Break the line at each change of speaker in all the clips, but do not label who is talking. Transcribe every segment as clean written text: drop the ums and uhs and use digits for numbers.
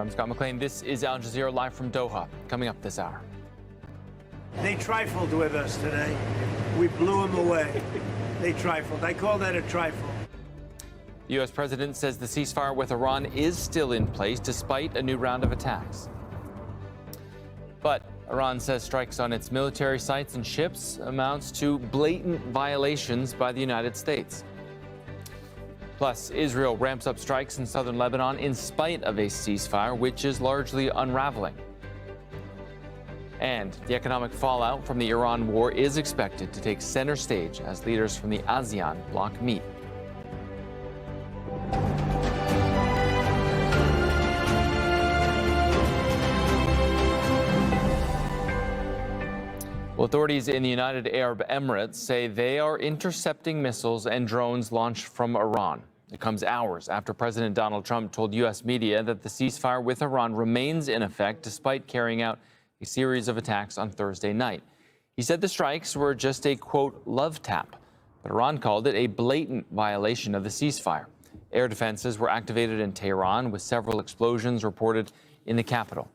I'm Scott McLean. This is Al Jazeera live from Doha. Coming up this hour.
They trifled with us today. We blew them away. They trifled. I call that a trifle.
The U.S. president says the ceasefire with Iran is still in place despite a new round of attacks. But Iran says strikes on its military sites and ships amounts to blatant violations by the United States. Plus, Israel ramps up strikes in southern Lebanon in spite of a ceasefire, which is largely unraveling. And the economic fallout from the Iran war is expected to take center stage as leaders from the ASEAN bloc meet. Well, authorities in the United Arab Emirates say they are intercepting missiles and drones launched from Iran. It comes hours after President Donald Trump told U.S. media that the ceasefire with Iran remains in effect despite carrying out a series of attacks on Thursday night. He said the strikes were just a, quote, love tap, but Iran called it a blatant violation of the ceasefire. Air defenses were activated in Tehran, with several explosions reported in the capital.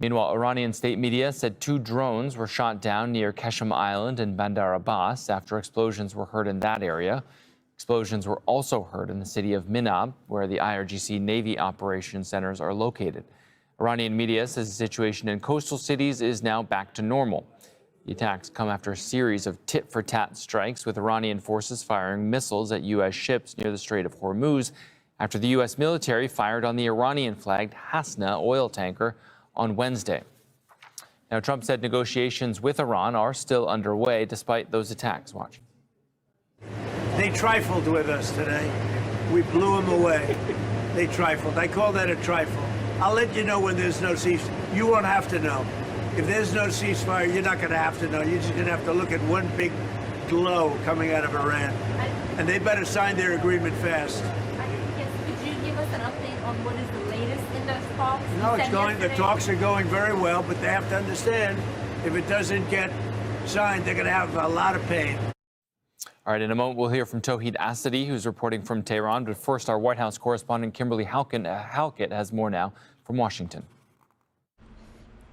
Meanwhile, Iranian state media said 2 drones were shot down near Qeshm Island in Bandar Abbas after explosions were heard in that area. Explosions were also heard in the city of Minab, where the IRGC Navy operations centers are located. Iranian media says the situation in coastal cities is now back to normal. The attacks come after a series of tit-for-tat strikes, with Iranian forces firing missiles at U.S. ships near the Strait of Hormuz after the U.S. military fired on the Iranian-flagged Hasna oil tanker on Wednesday. Now, Trump said negotiations with Iran are still underway despite those attacks. Watch.
They trifled with us today. We blew them away. They trifled. I call that a trifle. I'll let you know when there's no ceasefire. You won't have to know. If there's no ceasefire, you're not going to have to know. You're just going to have to look at one big glow coming out of Iran. And they better sign their agreement fast.
Could you give us an update on what is the latest in those talks?
No, it's going. The talks are going very well, but they have to understand if it doesn't get signed, they're going to have a lot of pain.
All right, in a moment, we'll hear from Tauhid Asadi, who's reporting from Tehran. But first, our White House correspondent Kimberly Halkett has more now from Washington.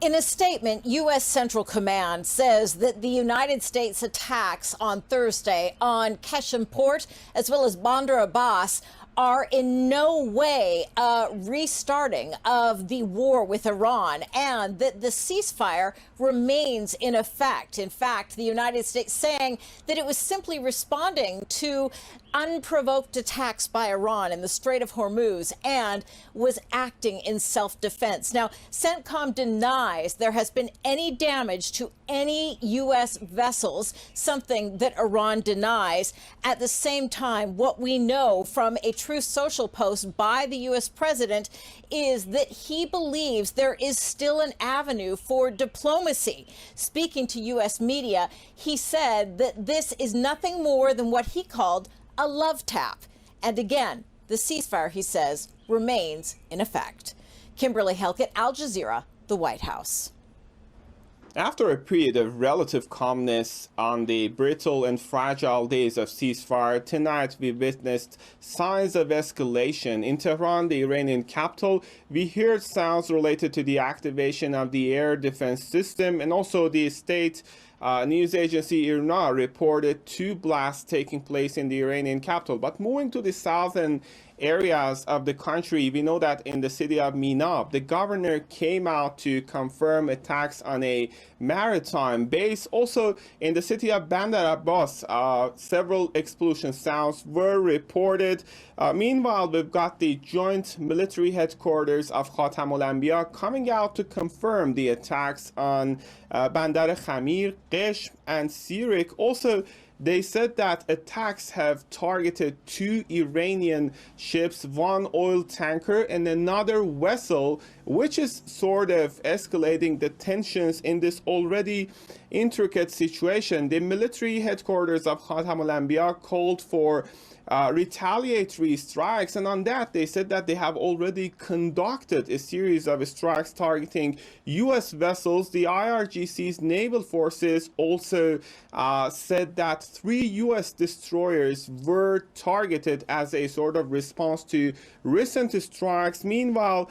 In a statement, U.S. Central Command says that the United States attacks on Thursday on Qeshm Port, as well as Bandar Abbas, are in no way a restarting of the war with Iran, and that the ceasefire remains in effect. In fact, the United States saying that it was simply responding to unprovoked attacks by Iran in the Strait of Hormuz and was acting in self-defense. Now, CENTCOM denies there has been any damage to any U.S. vessels, something that Iran denies. At the same time, what we know from a Truth Social post by the U.S. president is that he believes there is still an avenue for diplomacy. Speaking to U.S. media, he said that this is nothing more than what he called a love tap. And again, the ceasefire, he says, remains in effect. Kimberly Halkett, Al Jazeera, the White House.
After a period of relative calmness on the brittle and fragile days of ceasefire, tonight we witnessed signs of escalation. In Tehran, the Iranian capital, we heard sounds related to the activation of the air defense system, and also the state news agency IRNA reported 2 blasts taking place in the Iranian capital. But moving to the southern areas of the country, we know that in the city of Minab, the governor came out to confirm attacks on a maritime base. Also, in the city of Bandar Abbas, several explosion sounds were reported. Meanwhile, we've got the joint military headquarters of Khatam al-Anbiya coming out to confirm the attacks on Bandar Khamir, Qeshm, and Sirik. Also, they said that attacks have targeted 2 Iranian ships, 1 oil tanker, and another vessel, which is sort of escalating the tensions in this already intricate situation. The military headquarters of Khatam al-Anbiya called for retaliatory strikes, and on that they said that they have already conducted a series of strikes targeting U.S. vessels. The IRGC's naval forces also said that 3 U.S. destroyers were targeted as a sort of response to recent strikes. Meanwhile,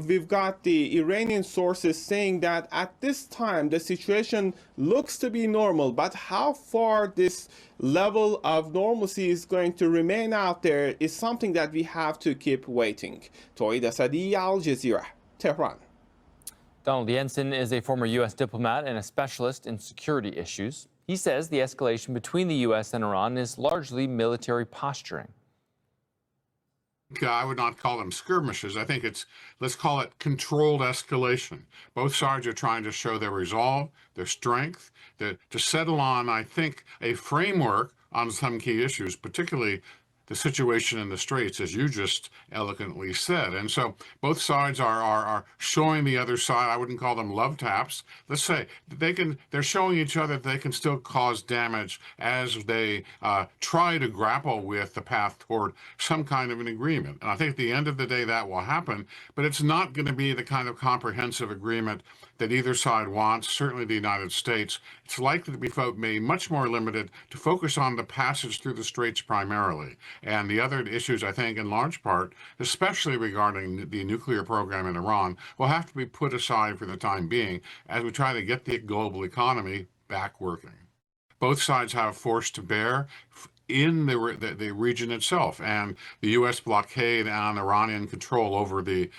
we've got the Iranian sources saying that at this time the situation looks to be normal, but how far this level of normalcy is going to remain out there is something that we have to keep waiting. Toeed Asadi, Al Jazeera, Tehran.
Donald Jensen is a former U.S. diplomat and a specialist in security issues. He says the escalation between the U.S. and Iran is largely military posturing.
I would not call them skirmishes. I think let's call it controlled escalation. Both sides are trying to show their resolve, their strength, to settle on, I think, a framework on some key issues, particularly the situation in the Straits, as you just eloquently said. And so both sides are showing the other side, I wouldn't call them love taps. Let's say they're showing each other that they can still cause damage as they try to grapple with the path toward some kind of an agreement. And I think at the end of the day that will happen, but it's not going to be the kind of comprehensive agreement that either side wants, certainly the United States. It's likely to be much more limited to focus on the passage through the Straits primarily. And the other issues, I think, in large part, especially regarding the nuclear program in Iran, will have to be put aside for the time being as we try to get the global economy back working. Both sides have force to bear in the region itself, and the U.S. blockade and Iranian control over the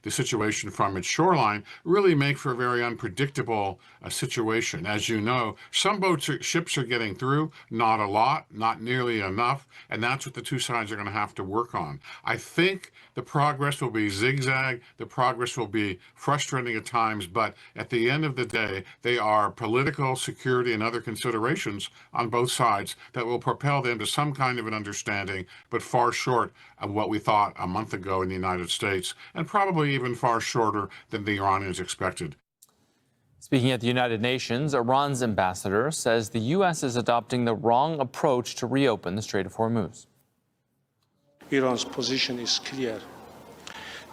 situation from its shoreline really make for a very unpredictable situation. As you know, some ships are getting through, not a lot, not nearly enough, and that's what the two sides are going to have to work on. I think the progress will be zigzag, the progress will be frustrating at times, but at the end of the day, they are political, security, and other considerations on both sides that will propel them to some kind of an understanding, but far short of what we thought a month ago in the United States, and probably even far shorter than the Iranians expected.
Speaking at the United Nations, Iran's ambassador says the U.S. is adopting the wrong approach to reopen the Strait of Hormuz.
Iran's position is clear.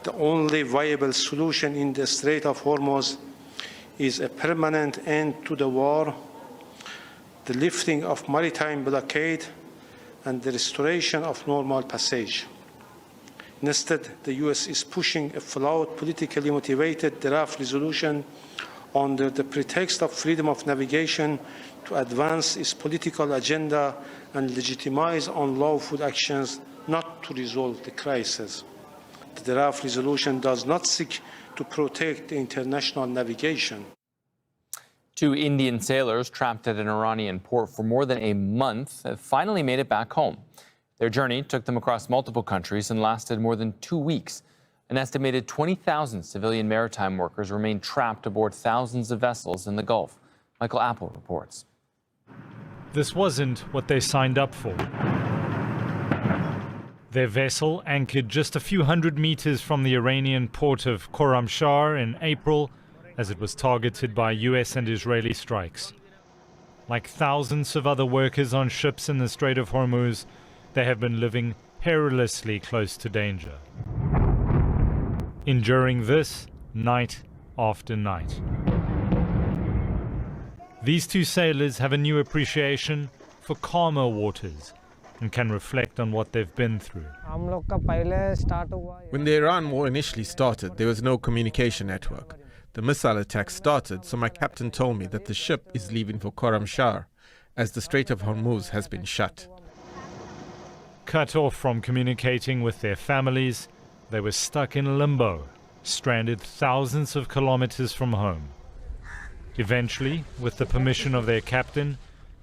The only viable solution in the Strait of Hormuz is a permanent end to the war, the lifting of maritime blockade, and the restoration of normal passage. Instead, the U.S. is pushing a flawed, politically motivated draft resolution under the pretext of freedom of navigation to advance its political agenda and legitimize unlawful actions not to resolve the crisis. The draft resolution does not seek to protect international navigation.
2 Indian sailors trapped at an Iranian port for more than a month have finally made it back home. Their journey took them across multiple countries and lasted more than 2 weeks. An estimated 20,000 civilian maritime workers remain trapped aboard thousands of vessels in the Gulf. Michael Apple reports.
This wasn't what they signed up for. Their vessel anchored just a few hundred meters from the Iranian port of Khorramshahr in April as it was targeted by US and Israeli strikes. Like thousands of other workers on ships in the Strait of Hormuz, they have been living perilously close to danger, enduring this night after night. These 2 sailors have a new appreciation for calmer waters and can reflect on what they've been through.
When the Iran war initially started, there was no communication network. The missile attack started, so my captain told me that the ship is leaving for Khorramshahr, as the Strait of Hormuz has been shut.
Cut off from communicating with their families, they were stuck in limbo, stranded thousands of kilometers from home. Eventually, with the permission of their captain,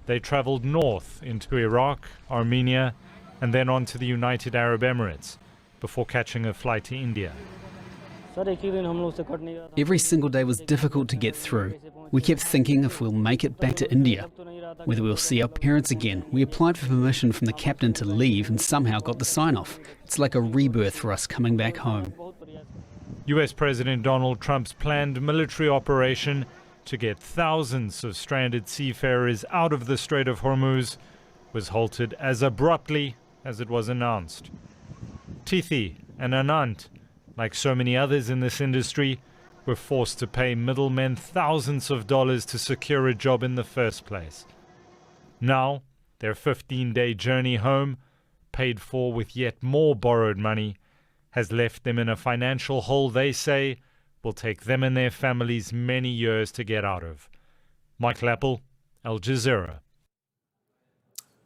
they traveled north into Iraq, Armenia, and then on to the United Arab Emirates, before catching a flight to India.
Every single day was difficult to get through. We kept thinking if we'll make it back to India, whether we'll see our parents again. We applied for permission from the captain to leave and somehow got the sign-off. It's like a rebirth for us coming back home.
US President Donald Trump's planned military operation to get thousands of stranded seafarers out of the Strait of Hormuz was halted as abruptly as it was announced. Tithi and Anant, like so many others in this industry, were forced to pay middlemen thousands of dollars to secure a job in the first place. Now, their 15-day journey home, paid for with yet more borrowed money, has left them in a financial hole they say will take them and their families many years to get out of. Mike Lappel, Al Jazeera.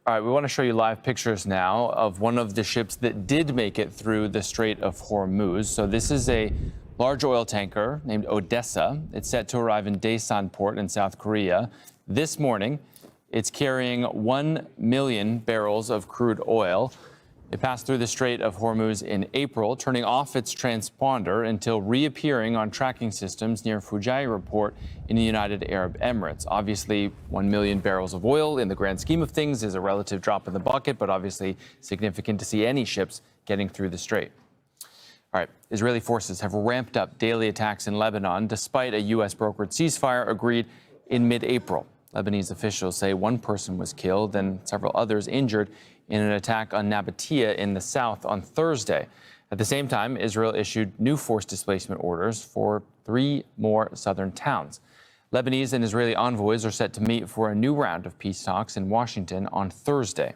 All right, we want to show you live pictures now of one of the ships that did make it through the Strait of Hormuz. So this is a large oil tanker named Odessa. It's set to arrive in Daesan port in South Korea. This morning, it's carrying 1 million barrels of crude oil. It passed through the Strait of Hormuz in April, turning off its transponder until reappearing on tracking systems near Fujairah port in the United Arab Emirates. Obviously, 1 million barrels of oil in the grand scheme of things is a relative drop in the bucket, but obviously significant to see any ships getting through the strait. All right, Israeli forces have ramped up daily attacks in Lebanon despite a U.S. brokered ceasefire agreed in mid-April. Lebanese officials say one person was killed and several others injured in an attack on Nabatea in the south on Thursday. At the same time, Israel issued new forced displacement orders for 3 more southern towns. Lebanese and Israeli envoys are set to meet for a new round of peace talks in Washington on Thursday.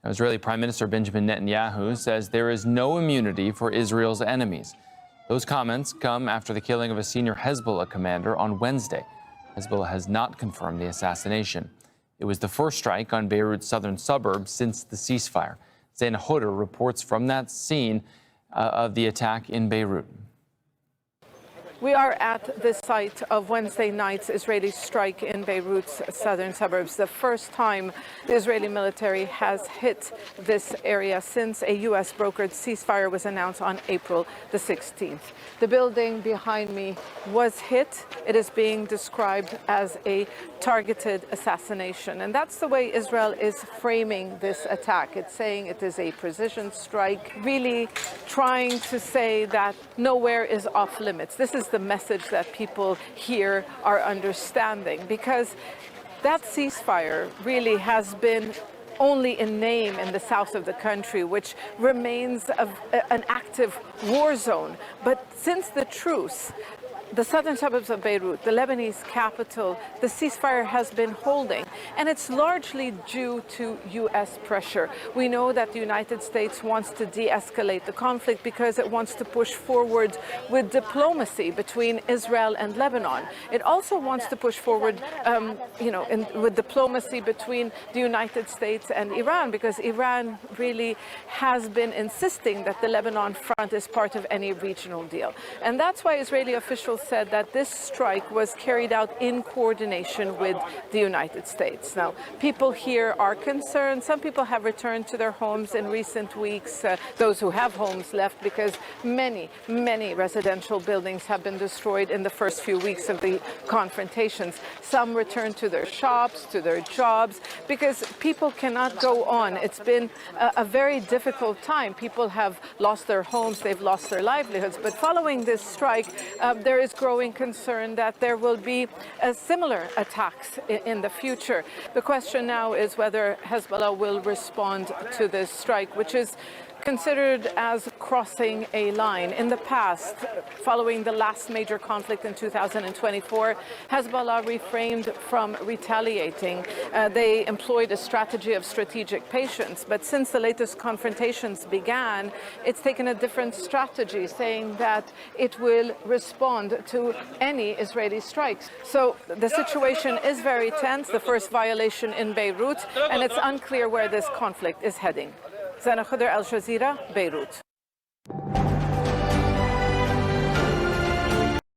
Now, Israeli Prime Minister Benjamin Netanyahu says there is no immunity for Israel's enemies. Those comments come after the killing of a senior Hezbollah commander on Wednesday. Hezbollah has not confirmed the assassination. It was the first strike on Beirut's southern suburbs since the ceasefire. Zaina Hodder reports from that scene of the attack in Beirut.
We are at the site of Wednesday night's Israeli strike in Beirut's southern suburbs, the first time the Israeli military has hit this area since a U.S. brokered ceasefire was announced on April the 16th. The building behind me was hit. It is being described as a targeted assassination. And that's the way Israel is framing this attack. It's saying it is a precision strike, really trying to say that nowhere is off limits. This is the message that people here are understanding, because that ceasefire really has been only in name in the south of the country, which remains an active war zone. But since the truce, the southern suburbs of Beirut, the Lebanese capital, the ceasefire has been holding, and it's largely due to U.S. pressure. We know that the United States wants to de-escalate the conflict because it wants to push forward with diplomacy between Israel and Lebanon. It also wants to push forward, with diplomacy between the United States and Iran, because Iran really has been insisting that the Lebanon front is part of any regional deal. And that's why Israeli officials said that this strike was carried out in coordination with the United States. Now, people here are concerned. Some people have returned to their homes in recent weeks, those who have homes left, because many residential buildings have been destroyed in the first few weeks of the confrontations. Some returned to their shops, to their jobs, because people cannot go on. It's been a very difficult time. People have lost their homes, they've lost their livelihoods. But following this strike, there is growing concern that there will be similar attacks in the future. The question now is whether Hezbollah will respond to this strike, which is considered as crossing a line. In the past, following the last major conflict in 2024, Hezbollah refrained from retaliating. They employed a strategy of strategic patience, but since the latest confrontations began, it's taken a different strategy, saying that it will respond to any Israeli strikes. So the situation is very tense, the first violation in Beirut, and it's unclear where this conflict is heading. Zaina Hodder, Al Jazeera, Beirut.